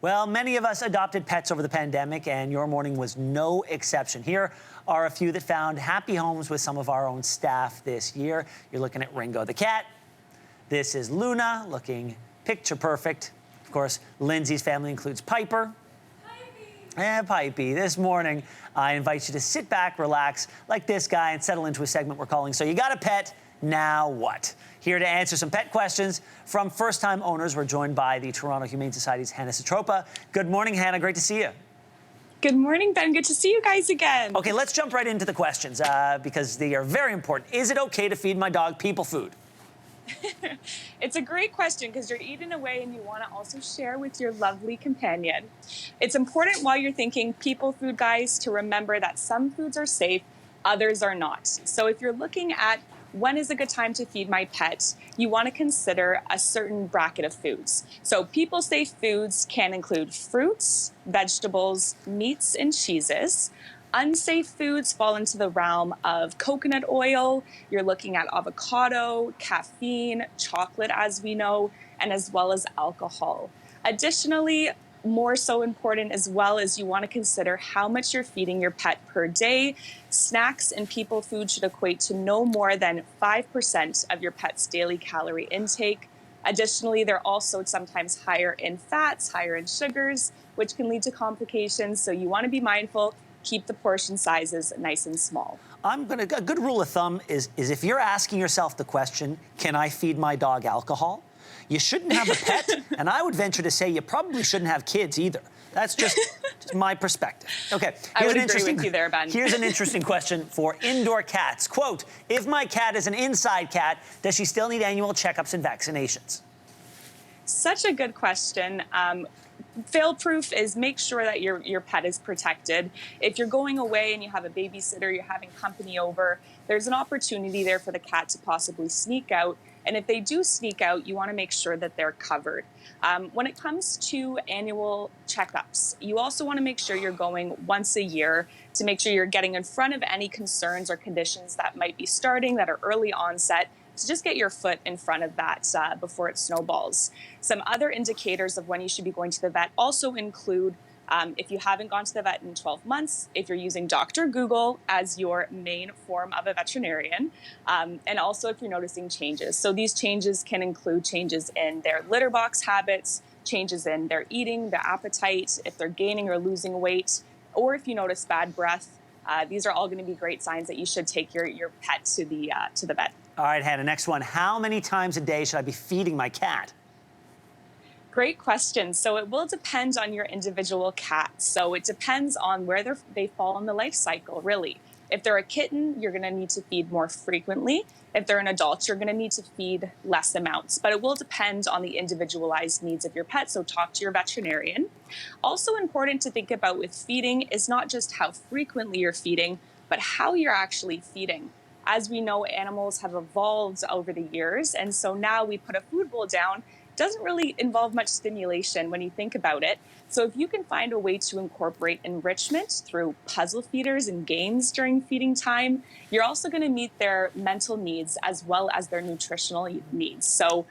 Well, many of us adopted pets over the pandemic, and your morning was no exception. Here are a few that found happy homes with some of our own staff this year. You're looking at Ringo the cat. This is Luna, looking picture perfect. Of course, Lindsey's family includes Piper. Pipey. This morning, I invite you to sit back, relax, like this guy, and settle into a segment we're calling So You Got a Pet, Now What? Here to answer some pet questions from first-time owners, we're joined by the Toronto Humane Society's Hannah Sotropa. Good morning, Hannah. Great to see you. Good morning, Ben. Good to see you guys again. Okay, let's jump right into the questions because they are very important. Is it okay to feed my dog people food? It's a great question because you're eating away and you want to also share with your lovely companion. It's important while you're thinking people food, guys, to remember that some foods are safe, others are not. So if you're looking at when is a good time to feed my pet, you want to consider a certain bracket of foods. So people safe foods can include fruits, vegetables, meats, and cheeses. Unsafe foods fall into the realm of coconut oil. You're looking at avocado, caffeine, chocolate, as we know, and as well as alcohol. Additionally, more so important as well is you want to consider how much you're feeding your pet per day. Snacks and people food should equate to no more than 5% of your pet's daily calorie intake. Additionally, they're also sometimes higher in fats, higher in sugars, which can lead to complications. So you want to be mindful. Keep the portion sizes nice and small. A good rule of thumb is if you're asking yourself the question, can I feed my dog alcohol? You shouldn't have a pet, and I would venture to say you probably shouldn't have kids either. That's just my perspective. Okay, I would agree with you there, Ben. Here's an interesting question for indoor cats. Quote, if my cat is an inside cat, does she still need annual checkups and vaccinations? Such a good question. Fail-proof is make sure that your pet is protected. If you're going away and you have a babysitter, you're having company over, there's an opportunity there for the cat to possibly sneak out. And if they do sneak out, you want to make sure that they're covered. When it comes to annual checkups, you also want to make sure you're going once a year to make sure you're getting in front of any concerns or conditions that might be starting that are early onset. So just get your foot in front of that before it snowballs. Some other indicators of when you should be going to the vet also include if you haven't gone to the vet in 12 months, if you're using Dr. Google as your main form of a veterinarian, and also if you're noticing changes. So these changes can include changes in their litter box habits, changes in their eating, their appetite, if they're gaining or losing weight, or if you notice bad breath. These are all going to be great signs that you should take your pet to the vet. All right, Hannah, next one. How many times a day should I be feeding my cat? Great question. So it will depend on your individual cat. So it depends on where they fall in the life cycle, really. If they're a kitten, you're going to need to feed more frequently. If they're an adult, you're going to need to feed less amounts. But it will depend on the individualized needs of your pet, so talk to your veterinarian. Also important to think about with feeding is not just how frequently you're feeding, but how you're actually feeding. As we know, animals have evolved over the years, and so now we put a food bowl down. Doesn't really involve much stimulation when you think about it. So if you can find a way to incorporate enrichment through puzzle feeders and games during feeding time, you're also going to meet their mental needs as well as their nutritional needs. So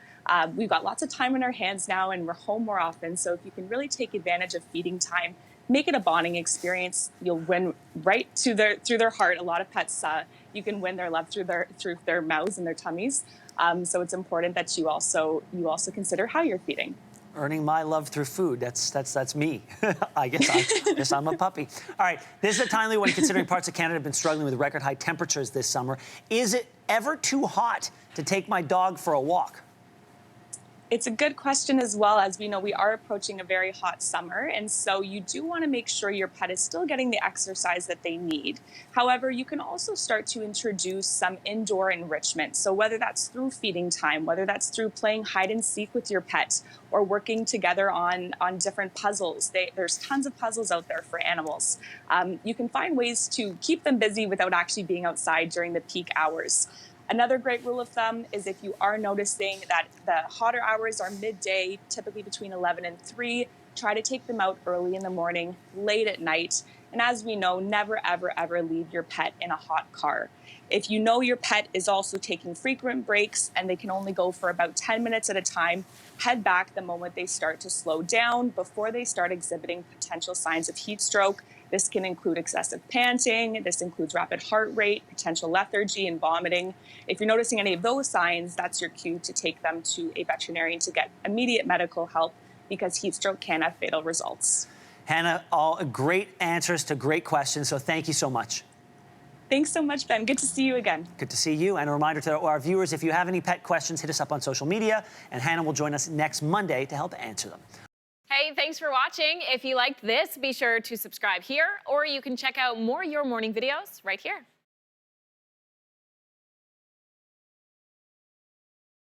we've got lots of time on our hands now and we're home more often. So if you can really take advantage of feeding time, make it a bonding experience, you'll win right through their heart. A lot of pets, you can win their love through their mouths and their tummies. So it's important that you also consider how you're feeding. Earning my love through food. That's me. I guess I'm a puppy. All right. This is a timely one considering parts of Canada have been struggling with record high temperatures this summer. Is it ever too hot to take my dog for a walk? It's a good question as well. As we know, we are approaching a very hot summer, and so you do want to make sure your pet is still getting the exercise that they need. However, you can also start to introduce some indoor enrichment. So whether that's through feeding time, whether that's through playing hide and seek with your pet, or working together on different puzzles. There's tons of puzzles out there for animals. You can find ways to keep them busy without actually being outside during the peak hours. Another great rule of thumb is if you are noticing that the hotter hours are midday, typically between 11 and 3, try to take them out early in the morning, late at night. And as we know, never, ever, ever leave your pet in a hot car. If you know your pet is also taking frequent breaks and they can only go for about 10 minutes at a time, head back the moment they start to slow down before they start exhibiting potential signs of heat stroke. This can include excessive panting, this includes rapid heart rate, potential lethargy, and vomiting. If you're noticing any of those signs, that's your cue to take them to a veterinarian to get immediate medical help because heat stroke can have fatal results. Hannah, all great answers to great questions, so thank you so much. Thanks so much, Ben. Good to see you again. Good to see you. And a reminder to our viewers, if you have any pet questions, hit us up on social media, and Hannah will join us next Monday to help answer them. Hey, thanks for watching. If you liked this, be sure to subscribe here, or you can check out more Your Morning videos right here.